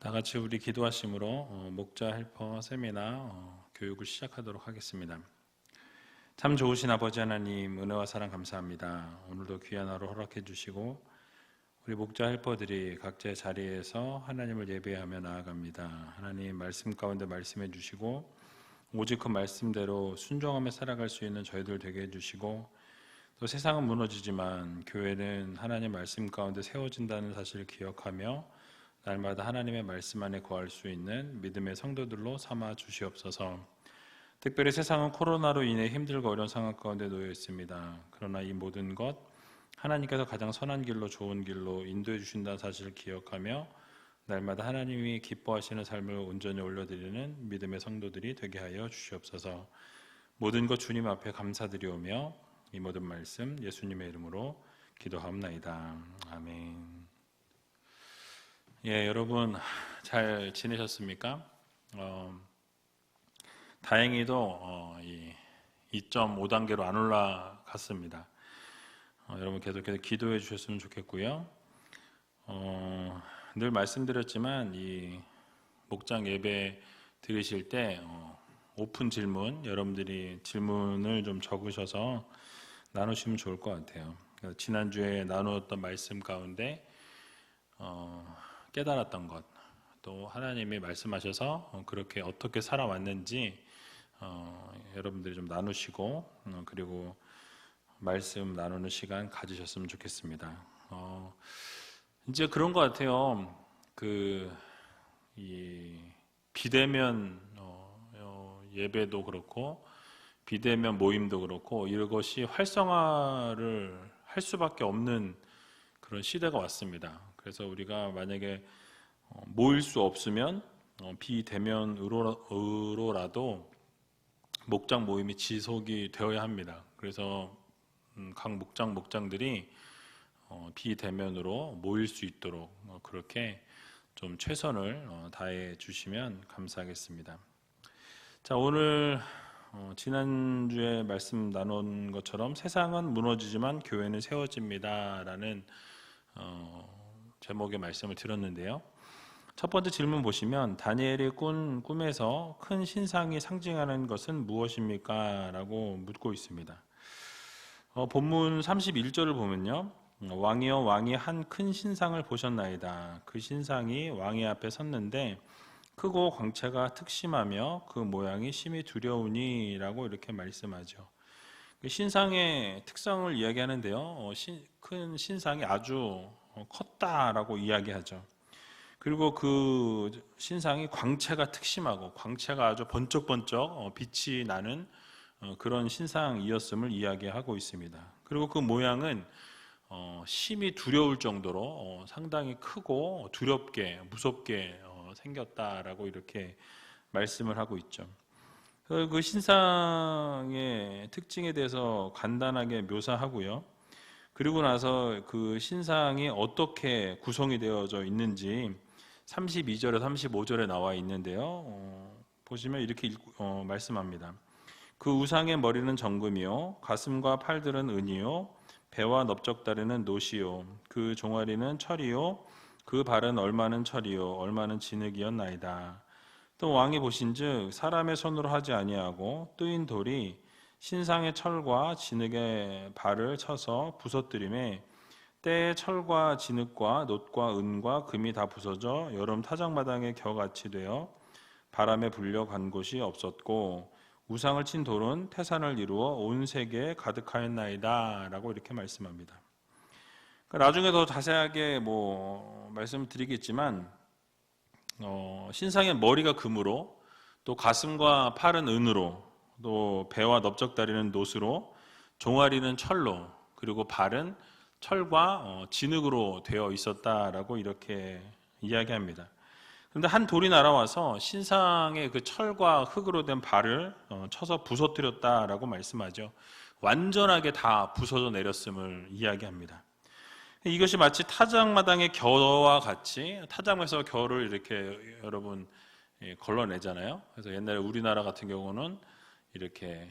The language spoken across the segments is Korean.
다 같이 우리 기도하심으로 목자 헬퍼 세미나 교육을 시작하도록 하겠습니다. 참 좋으신 아버지 하나님, 은혜와 사랑 감사합니다. 오늘도 귀한 하루 허락해 주시고 우리 목자 헬퍼들이 각자의 자리에서 하나님을 예배하며 나아갑니다. 하나님 말씀 가운데 말씀해 주시고 오직 그 말씀대로 순종하며 살아갈 수 있는 저희들 되게 해주시고, 또 세상은 무너지지만 교회는 하나님 말씀 가운데 세워진다는 사실을 기억하며 날마다 하나님의 말씀 안에 거할 수 있는 믿음의 성도들로 삼아 주시옵소서. 특별히 세상은 코로나로 인해 힘들고 어려운 상황 가운데 놓여 있습니다. 그러나 이 모든 것 하나님께서 가장 선한 길로, 좋은 길로 인도해 주신다는 사실을 기억하며 날마다 하나님이 기뻐하시는 삶을 온전히 올려드리는 믿음의 성도들이 되게 하여 주시옵소서. 모든 것 주님 앞에 감사드리오며 이 모든 말씀 예수님의 이름으로 기도하옵나이다. 아멘. 여러분 잘 지내셨습니까? 다행히도 2.5단계로 안 올라갔습니다. 여러분 계속해서 기도해 주셨으면 좋겠고요. 늘 말씀드렸지만 이 목장 예배 들으실 때 오픈 질문, 여러분들이 질문을 좀 적으셔서 나누시면 좋을 것 같아요. 지난주에 나누었던 말씀 가운데 깨달았던 것, 또 하나님이 말씀하셔서 그렇게 어떻게 살아왔는지 여러분들이 좀 나누시고 그리고 말씀 나누는 시간 가지셨으면 좋겠습니다. 이제 그런 것 같아요. 이 비대면 예배도 그렇고 비대면 모임도 그렇고 이것이 활성화를 할 수밖에 없는 그런 시대가 왔습니다. 그래서 우리가 만약에 모일 수 없으면 비대면으로라도 목장 모임이 지속이 되어야 합니다. 그래서 각 목장들이 비대면으로 모일 수 있도록 그렇게 좀 최선을 다해 주시면 감사하겠습니다. 자, 오늘 지난주에 말씀 나눈 것처럼 세상은 무너지지만 교회는 세워집니다 라는 제목의 말씀을 드렸는데요. 첫 번째 질문 보시면 다니엘이 꾼 꿈에서 큰 신상이 상징하는 것은 무엇입니까? 라고 묻고 있습니다. 본문 31절을 보면요, 왕이여 왕이 한 큰 신상을 보셨나이다. 그 신상이 왕의 앞에 섰는데 크고 광채가 특심하며 그 모양이 심히 두려우니 라고 이렇게 말씀하죠. 신상의 특성을 이야기하는데요, 큰 신상이 아주 컸다라고 이야기하죠. 그리고 그 신상이 광채가 특심하고 광채가 아주 번쩍번쩍 빛이 나는 그런 신상이었음을 이야기하고 있습니다. 그리고 그 모양은 심히 두려울 정도로 상당히 크고 두렵게 무섭게 생겼다라고 이렇게 말씀을 하고 있죠. 그 신상의 특징에 대해서 간단하게 묘사하고요. 그리고 나서 그 신상이 어떻게 구성이 되어져 있는지 32절에 35절에 나와 있는데요. 보시면 이렇게 말씀합니다. 그 우상의 머리는 정금이요, 가슴과 팔들은 은이요, 배와 넓적다리는 노시요, 그 종아리는 철이요, 그 발은 얼마는 철이요, 얼마는 진흙이었나이다. 또 왕이 보신즉 사람의 손으로 하지 아니하고 뜨인 돌이 신상의 철과 진흙의 발을 쳐서 부서뜨림에 때에 철과 진흙과 놋과 은과 금이 다 부서져 여름 타작마당에 겨같이 되어 바람에 불려 간 곳이 없었고 우상을 친 돌은 태산을 이루어 온 세계에 가득하였나이다 라고 이렇게 말씀합니다. 나중에 더 자세하게 말씀드리겠지만 신상의 머리가 금으로, 또 가슴과 팔은 은으로, 또 배와 넓적다리는 놋으로, 종아리는 철로, 그리고 발은 철과 진흙으로 되어 있었다라고 이렇게 이야기합니다. 그런데 한 돌이 날아와서 신상의 그 철과 흙으로 된 발을 쳐서 부서뜨렸다라고 말씀하죠. 완전하게 다 부서져 내렸음을 이야기합니다. 이것이 마치 타작마당의 겨와 같이, 타작에서 겨를 이렇게 여러분 걸러내잖아요. 그래서 옛날에 우리나라 같은 경우는 이렇게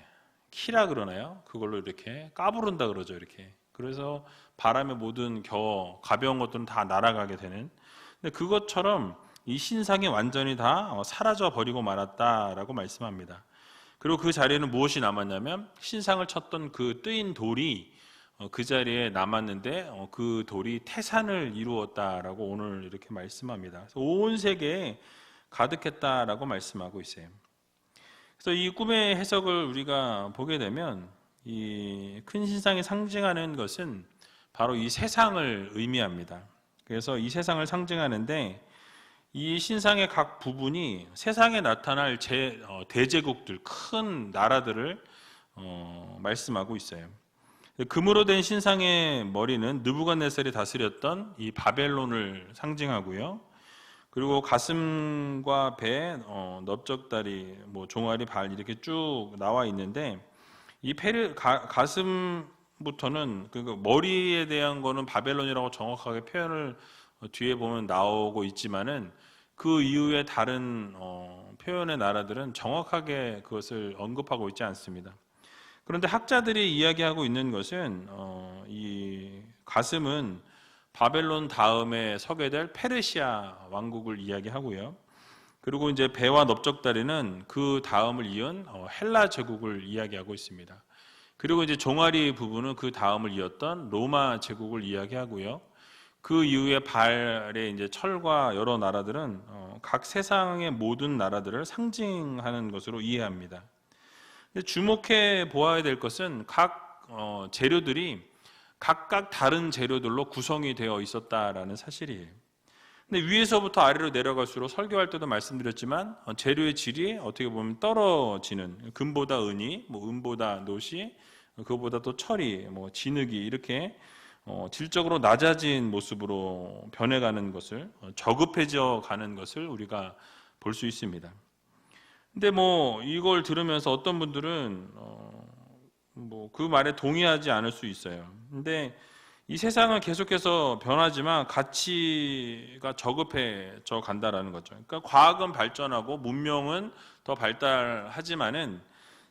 키라 그러나요? 그걸로 이렇게 까부른다 그러죠. 이렇게. 그래서 바람에 모든 가벼운 것들은 다 날아가게 되는. 근데 그것처럼 이 신상이 완전히 다 사라져 버리고 말았다라고 말씀합니다. 그리고 그 자리에는 무엇이 남았냐면 신상을 쳤던 그 뜨인 돌이 그 자리에 남았는데 그 돌이 태산을 이루었다라고 오늘 이렇게 말씀합니다. 그래서 온 세계에 가득했다라고 말씀하고 있어요. 그래서 이 꿈의 해석을 우리가 보게 되면 이 큰 신상이 상징하는 것은 바로 이 세상을 의미합니다. 그래서 이 세상을 상징하는데 이 신상의 각 부분이 세상에 나타날 대제국들, 큰 나라들을 말씀하고 있어요. 금으로 된 신상의 머리는 느부갓네살이 다스렸던 이 바벨론을 상징하고요. 그리고 가슴과 배, 넓적다리, 종아리, 발 이렇게 쭉 나와 있는데 이 가슴부터는 그 머리에 대한 거는 바벨론이라고 정확하게 표현을 뒤에 보면 나오고 있지만은 그 이후에 다른 표현의 나라들은 정확하게 그것을 언급하고 있지 않습니다. 그런데 학자들이 이야기하고 있는 것은 이 가슴은 바벨론 다음에 서게 될 페르시아 왕국을 이야기하고요. 그리고 이제 배와 넓적다리는 그 다음을 이은 헬라 제국을 이야기하고 있습니다. 그리고 이제 종아리 부분은 그 다음을 이었던 로마 제국을 이야기하고요. 그 이후에 발에 이제 철과 여러 나라들은 각 세상의 모든 나라들을 상징하는 것으로 이해합니다. 주목해 보아야 될 것은 각 재료들이 각각 다른 재료들로 구성이 되어 있었다라는 사실이에요. 근데 위에서부터 아래로 내려갈수록 설교할 때도 말씀드렸지만 재료의 질이 어떻게 보면 떨어지는, 금보다 은이, 은보다 노시, 그보다 또 철이, 진흙이 이렇게 질적으로 낮아진 모습으로 변해가는 것을, 저급해져 가는 것을 우리가 볼 수 있습니다. 근데 이걸 들으면서 어떤 분들은 그 말에 동의하지 않을 수 있어요. 근데 이 세상은 계속해서 변하지만 가치가 저급해져 간다라는 거죠. 그러니까 과학은 발전하고 문명은 더 발달하지만은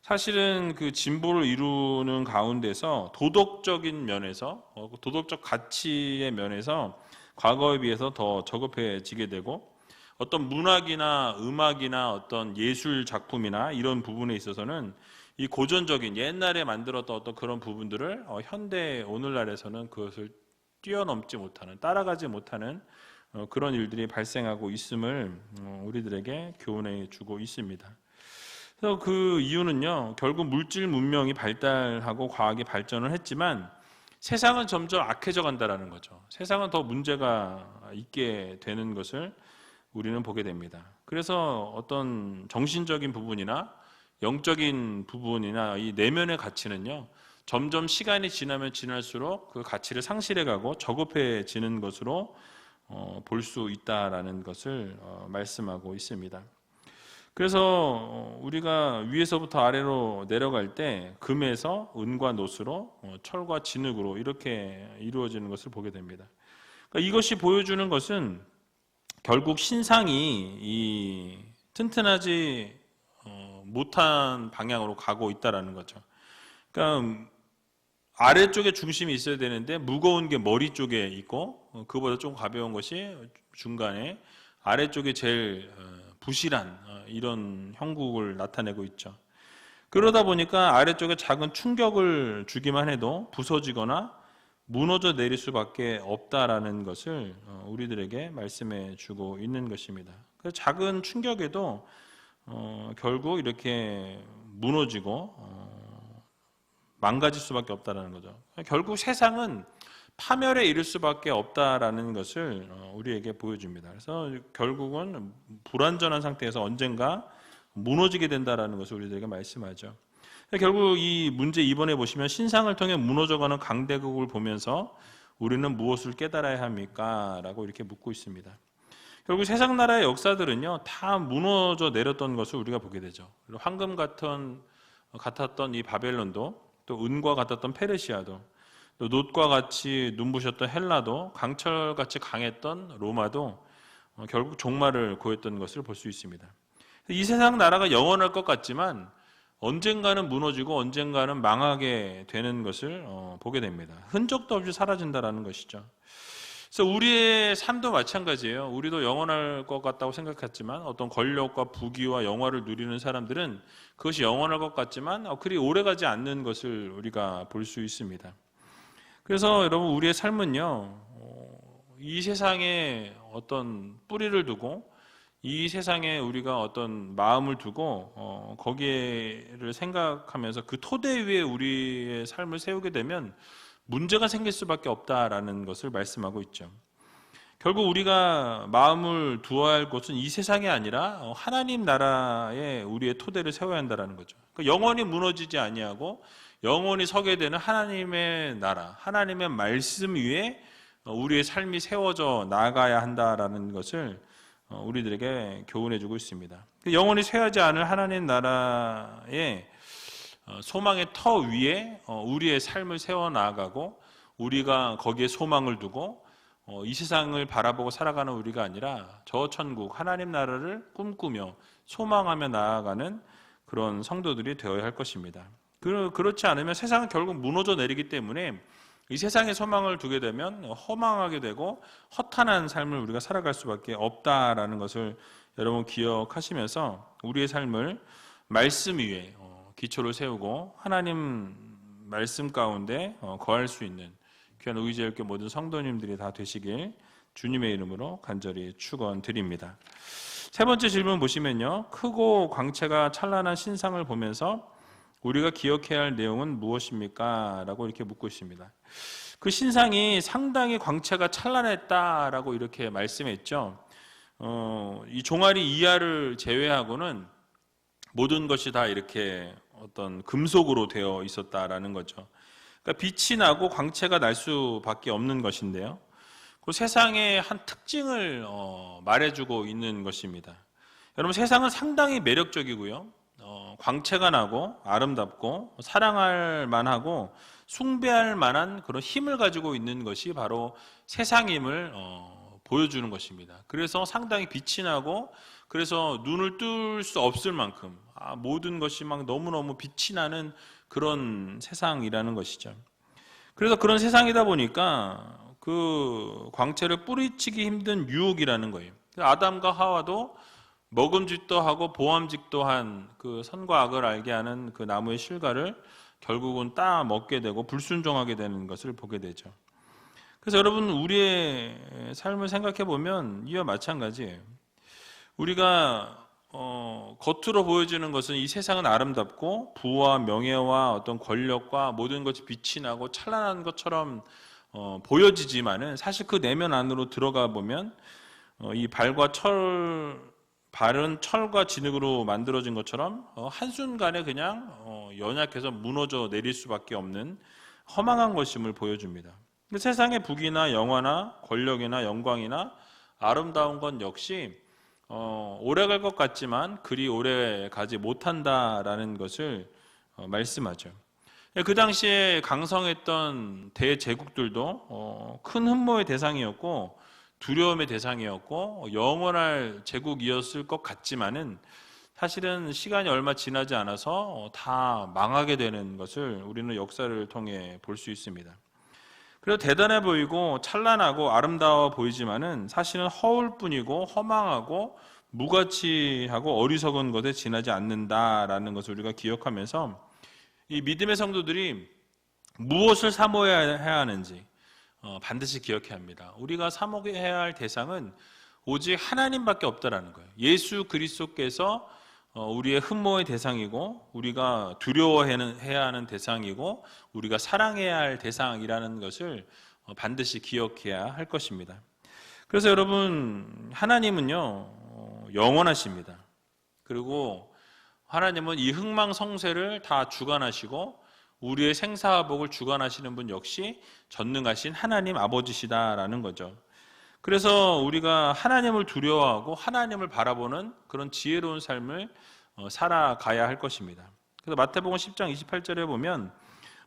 사실은 그 진보를 이루는 가운데서 도덕적인 면에서, 도덕적 가치의 면에서 과거에 비해서 더 저급해지게 되고, 어떤 문학이나 음악이나 어떤 예술 작품이나 이런 부분에 있어서는 이 고전적인 옛날에 만들었던 어떤 그런 부분들을 현대 오늘날에서는 그것을 뛰어넘지 못하는, 따라가지 못하는 그런 일들이 발생하고 있음을 우리들에게 교훈해 주고 있습니다. 그래서 그 이유는요, 결국 물질 문명이 발달하고 과학이 발전을 했지만 세상은 점점 악해져 간다라는 거죠. 세상은 더 문제가 있게 되는 것을 우리는 보게 됩니다. 그래서 어떤 정신적인 부분이나 영적인 부분이나 이 내면의 가치는요, 점점 시간이 지나면 지날수록 그 가치를 상실해가고 저급해지는 것으로 볼 수 있다라는 것을 말씀하고 있습니다. 그래서 우리가 위에서부터 아래로 내려갈 때 금에서 은과 노스로, 철과 진흙으로 이렇게 이루어지는 것을 보게 됩니다. 그러니까 이것이 보여주는 것은 결국 신상이 이 튼튼하지 못한 방향으로 가고 있다라는 거죠. 그러니까 아래쪽에 중심이 있어야 되는데 무거운 게 머리 쪽에 있고 그보다 좀 가벼운 것이 중간에, 아래쪽에 제일 부실한 이런 형국을 나타내고 있죠. 그러다 보니까 아래쪽에 작은 충격을 주기만 해도 부서지거나 무너져 내릴 수밖에 없다라는 것을 우리들에게 말씀해 주고 있는 것입니다. 그 작은 충격에도 결국 이렇게 무너지고 망가질 수밖에 없다라는 거죠. 결국 세상은 파멸에 이를 수밖에 없다라는 것을 우리에게 보여줍니다. 그래서 결국은 불완전한 상태에서 언젠가 무너지게 된다라는 것을 우리들에게 말씀하죠. 결국 이 문제 2번에 보시면 신상을 통해 무너져가는 강대국을 보면서 우리는 무엇을 깨달아야 합니까? 라고 이렇게 묻고 있습니다. 결국 세상 나라의 역사들은요, 다 무너져 내렸던 것을 우리가 보게 되죠. 황금 같았던 이 바벨론도, 또 은과 같았던 페르시아도, 또 놋과 같이 눈부셨던 헬라도, 강철같이 강했던 로마도 결국 종말을 고했던 것을 볼 수 있습니다. 이 세상 나라가 영원할 것 같지만 언젠가는 무너지고 언젠가는 망하게 되는 것을 보게 됩니다. 흔적도 없이 사라진다라는 것이죠. 그래서 우리의 삶도 마찬가지예요. 우리도 영원할 것 같다고 생각했지만 어떤 권력과 부귀와 영화를 누리는 사람들은 그것이 영원할 것 같지만 그리 오래가지 않는 것을 우리가 볼 수 있습니다. 그래서 여러분, 우리의 삶은요, 이 세상에 어떤 뿌리를 두고 이 세상에 우리가 어떤 마음을 두고 거기에를 생각하면서 그 토대 위에 우리의 삶을 세우게 되면 문제가 생길 수밖에 없다라는 것을 말씀하고 있죠. 결국 우리가 마음을 두어야 할 곳은 이 세상이 아니라 하나님 나라에 우리의 토대를 세워야 한다는 거죠. 그러니까 영원히 무너지지 아니하고 영원히 서게 되는 하나님의 나라, 하나님의 말씀 위에 우리의 삶이 세워져 나아가야 한다라는 것을 우리들에게 교훈해주고 있습니다. 영원히 쇠하지 않을 하나님 나라의 소망의 터 위에 우리의 삶을 세워 나아가고 우리가 거기에 소망을 두고 이 세상을 바라보고 살아가는 우리가 아니라 저 천국 하나님 나라를 꿈꾸며 소망하며 나아가는 그런 성도들이 되어야 할 것입니다. 그렇지 않으면 세상은 결국 무너져 내리기 때문에 이 세상에 소망을 두게 되면 허망하게 되고 허탄한 삶을 우리가 살아갈 수밖에 없다라는 것을 여러분 기억하시면서 우리의 삶을 말씀 위에 기초를 세우고 하나님 말씀 가운데 거할 수 있는 귀한 의지의교회 모든 성도님들이 다 되시길 주님의 이름으로 간절히 축원드립니다. 세 번째 질문 보시면요, 크고 광채가 찬란한 신상을 보면서 우리가 기억해야 할 내용은 무엇입니까? 라고 이렇게 묻고 있습니다. 그 신상이 상당히 광채가 찬란했다라고 이렇게 말씀했죠. 이 종아리 이하를 제외하고는 모든 것이 다 이렇게 어떤 금속으로 되어 있었다라는 거죠. 그러니까 빛이 나고 광채가 날 수밖에 없는 것인데요. 그 세상의 한 특징을 말해주고 있는 것입니다. 여러분, 세상은 상당히 매력적이고요. 광채가 나고 아름답고 사랑할 만하고 숭배할 만한 그런 힘을 가지고 있는 것이 바로 세상임을 보여주는 것입니다. 그래서 상당히 빛이 나고 그래서 눈을 뜰 수 없을 만큼 모든 것이 막 너무너무 빛이 나는 그런 세상이라는 것이죠. 그래서 그런 세상이다 보니까 그 광채를 뿌리치기 힘든 유혹이라는 거예요. 아담과 하와도 먹음직도 하고 보암직도 한 그 선과 악을 알게 하는 그 나무의 실과를 결국은 따 먹게 되고 불순종하게 되는 것을 보게 되죠. 그래서 여러분, 우리의 삶을 생각해 보면 이와 마찬가지예요. 우리가 겉으로 보여지는 것은 이 세상은 아름답고 부와 명예와 어떤 권력과 모든 것이 빛이 나고 찬란한 것처럼 보여지지만은 사실 그 내면 안으로 들어가 보면 이 발은 철과 진흙으로 만들어진 것처럼 한순간에 그냥 연약해서 무너져 내릴 수밖에 없는 허망한 것임을 보여줍니다. 세상의 부귀나 영화나 권력이나 영광이나 아름다운 건 역시 오래갈 것 같지만 그리 오래 가지 못한다라는 것을 말씀하죠. 그 당시에 강성했던 대제국들도 큰 흠모의 대상이었고 두려움의 대상이었고 영원할 제국이었을 것 같지만은 사실은 시간이 얼마 지나지 않아서 다 망하게 되는 것을 우리는 역사를 통해 볼 수 있습니다. 그래서 대단해 보이고 찬란하고 아름다워 보이지만은 사실은 허울 뿐이고 허망하고 무가치하고 어리석은 것에 지나지 않는다라는 것을 우리가 기억하면서 이 믿음의 성도들이 무엇을 사모해야 하는지 반드시 기억해야 합니다. 우리가 사모해야 할 대상은 오직 하나님밖에 없다라는 거예요. 예수 그리스도께서 우리의 흠모의 대상이고 우리가 두려워해야 하는 대상이고 우리가 사랑해야 할 대상이라는 것을 반드시 기억해야 할 것입니다. 그래서 여러분, 하나님은요 영원하십니다. 그리고 하나님은 이 흥망성쇠를 다 주관하시고 우리의 생사화복을 주관하시는 분 역시 전능하신 하나님 아버지시다라는 거죠. 그래서 우리가 하나님을 두려워하고 하나님을 바라보는 그런 지혜로운 삶을 살아가야 할 것입니다. 그래서 마태복음 10장 28절에 보면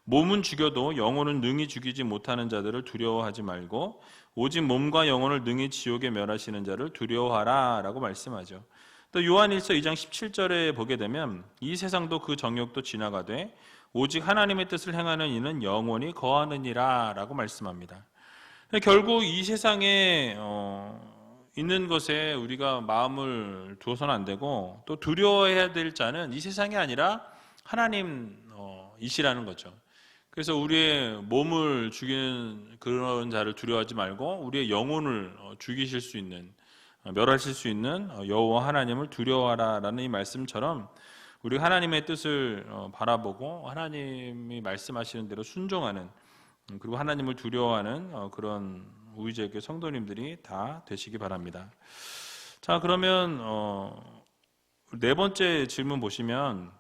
몸은 죽여도 영혼은 능히 죽이지 못하는 자들을 두려워하지 말고 오직 몸과 영혼을 능히 지옥에 멸하시는 자를 두려워하라 라고 말씀하죠. 또 요한일서 2장 17절에 보게 되면 이 세상도 그 정욕도 지나가되 오직 하나님의 뜻을 행하는 이는 영원히 거하느니라 라고 말씀합니다. 결국 이 세상에 있는 것에 우리가 마음을 두어서는 안 되고, 또 두려워해야 될 자는 이 세상이 아니라 하나님이시라는 거죠. 그래서 우리의 몸을 죽이는 그런 자를 두려워하지 말고 우리의 영혼을 죽이실 수 있는, 멸하실 수 있는 여호와 하나님을 두려워하라라는 이 말씀처럼, 우리가 하나님의 뜻을 바라보고 하나님이 말씀하시는 대로 순종하는, 그리고 하나님을 두려워하는 그런 우리 지역의 성도님들이 다 되시기 바랍니다. 자, 그러면 네 번째 질문 보시면,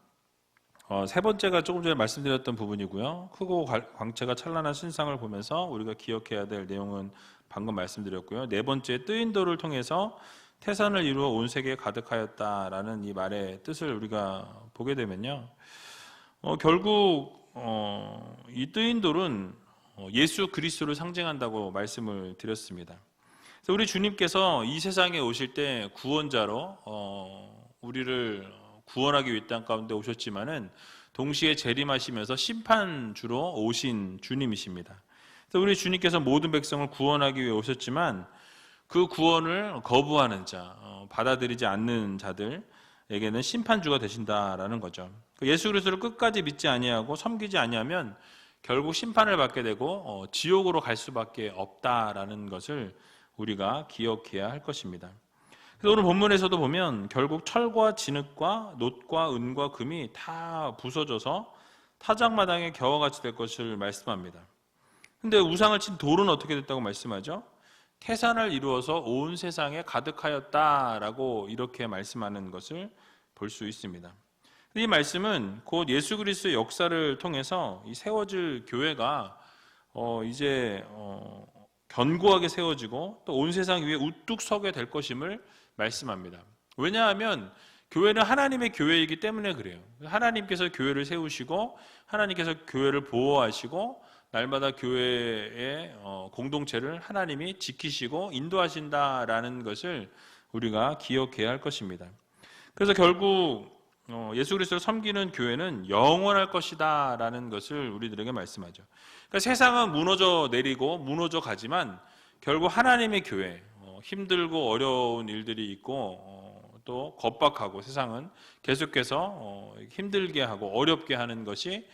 세 번째가 조금 전에 말씀드렸던 부분이고요. 크고 광채가 찬란한 신상을 보면서 우리가 기억해야 될 내용은 방금 말씀드렸고요. 네 번째, 뜨인도를 통해서 태산을 이루어 온 세계에 가득하였다라는 이 말의 뜻을 우리가 보게 되면요, 결국 이 뜨인돌은 예수 그리스도를 상징한다고 말씀을 드렸습니다. 그래서 우리 주님께서 이 세상에 오실 때 구원자로 우리를 구원하기 위해 땅 가운데 오셨지만은 동시에 재림하시면서 심판주로 오신 주님이십니다. 그래서 우리 주님께서 모든 백성을 구원하기 위해 오셨지만 그 구원을 거부하는 자, 받아들이지 않는 자들에게는 심판주가 되신다라는 거죠. 예수 그리스도를 끝까지 믿지 아니하고 섬기지 아니하면 결국 심판을 받게 되고 지옥으로 갈 수밖에 없다라는 것을 우리가 기억해야 할 것입니다. 그래서 오늘 본문에서도 보면 결국 철과 진흙과 놋과 은과 금이 다 부서져서 타작마당에 겨와같이 될 것을 말씀합니다. 근데 우상을 친 돌은 어떻게 됐다고 말씀하죠? 태산을 이루어서 온 세상에 가득하였다라고 이렇게 말씀하는 것을 볼 수 있습니다. 이 말씀은 곧 예수 그리스도의 역사를 통해서 이 세워질 교회가 이제 견고하게 세워지고 또 온 세상 위에 우뚝 서게 될 것임을 말씀합니다. 왜냐하면 교회는 하나님의 교회이기 때문에 그래요. 하나님께서 교회를 세우시고 하나님께서 교회를 보호하시고 날마다 교회의 공동체를 하나님이 지키시고 인도하신다라는 것을 우리가 기억해야 할 것입니다. 그래서 결국 예수 그리스도를 섬기는 교회는 영원할 것이다 라는 것을 우리들에게 말씀하죠. 그러니까 세상은 무너져 내리고 무너져 가지만 결국 하나님의 교회, 힘들고 어려운 일들이 있고 또 겁박하고 세상은 계속해서 힘들게 하고 어렵게 하는 것이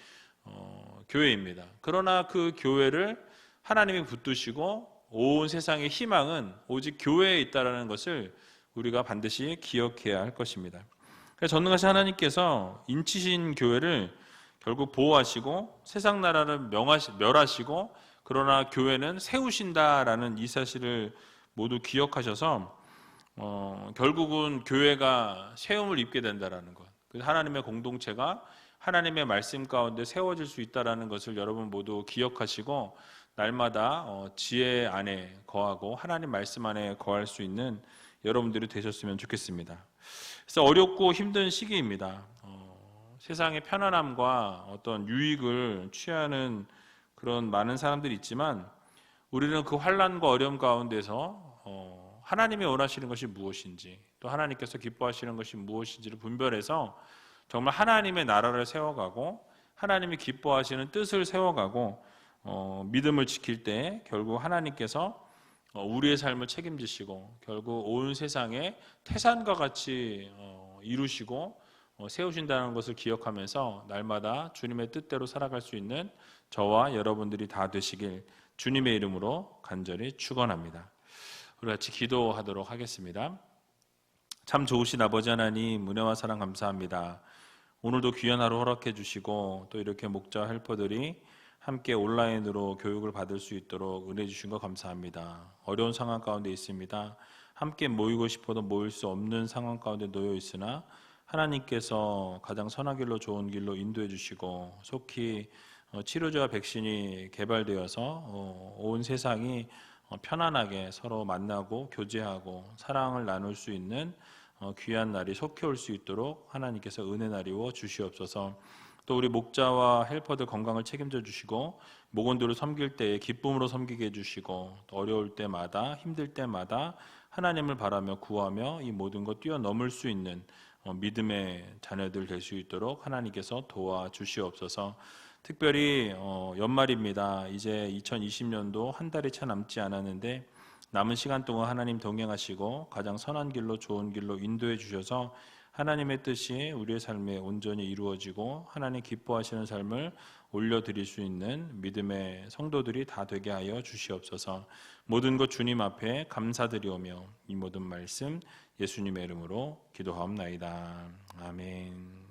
교회입니다. 그러나 그 교회를 하나님이 붙드시고 온 세상의 희망은 오직 교회에 있다는 것을 우리가 반드시 기억해야 할 것입니다. 전능하신 하나님께서 인치신 교회를 결국 보호하시고 세상 나라를 멸하시고 그러나 교회는 세우신다라는 이 사실을 모두 기억하셔서 결국은 교회가 세움을 입게 된다라는 것, 하나님의 공동체가 하나님의 말씀 가운데 세워질 수 있다라는 것을 여러분 모두 기억하시고 날마다 지혜 안에 거하고 하나님 말씀 안에 거할 수 있는 여러분들이 되셨으면 좋겠습니다. 그래서 어렵고 힘든 시기입니다. 세상의 편안함과 어떤 유익을 취하는 그런 많은 사람들이 있지만 우리는 그 환난과 어려움 가운데서 하나님이 원하시는 것이 무엇인지 또 하나님께서 기뻐하시는 것이 무엇인지를 분별해서 정말 하나님의 나라를 세워가고 하나님이 기뻐하시는 뜻을 세워가고 믿음을 지킬 때 결국 하나님께서 우리의 삶을 책임지시고 결국 온 세상에 태산과 같이 이루시고 세우신다는 것을 기억하면서 날마다 주님의 뜻대로 살아갈 수 있는 저와 여러분들이 다 되시길 주님의 이름으로 간절히 축원합니다. 우리 같이 기도하도록 하겠습니다. 참 좋으신 아버지 하나님, 은혜와 사랑 감사합니다. 오늘도 귀한 하루 허락해 주시고 또 이렇게 목자 헬퍼들이 함께 온라인으로 교육을 받을 수 있도록 은혜 주신 것 감사합니다. 어려운 상황 가운데 있습니다. 함께 모이고 싶어도 모일 수 없는 상황 가운데 놓여 있으나 하나님께서 가장 선한 길로 좋은 길로 인도해 주시고 속히 치료제와 백신이 개발되어서 온 세상이 편안하게 서로 만나고 교제하고 사랑을 나눌 수 있는 귀한 날이 속히 올 수 있도록 하나님께서 은혜 나리워 주시옵소서. 또 우리 목자와 헬퍼들 건강을 책임져 주시고 목원들을 섬길 때에 기쁨으로 섬기게 해주시고 또 어려울 때마다 힘들 때마다 하나님을 바라며 구하며 이 모든 것 뛰어넘을 수 있는 믿음의 자녀들 될 수 있도록 하나님께서 도와주시옵소서. 특별히 연말입니다. 이제 2020년도 한 달이 채 남지 않았는데 남은 시간 동안 하나님 동행하시고 가장 선한 길로 좋은 길로 인도해 주셔서 하나님의 뜻이 우리의 삶에 온전히 이루어지고 하나님 기뻐하시는 삶을 올려드릴 수 있는 믿음의 성도들이 다 되게 하여 주시옵소서. 모든 것 주님 앞에 감사드리오며 이 모든 말씀 예수님의 이름으로 기도하옵나이다. 아멘.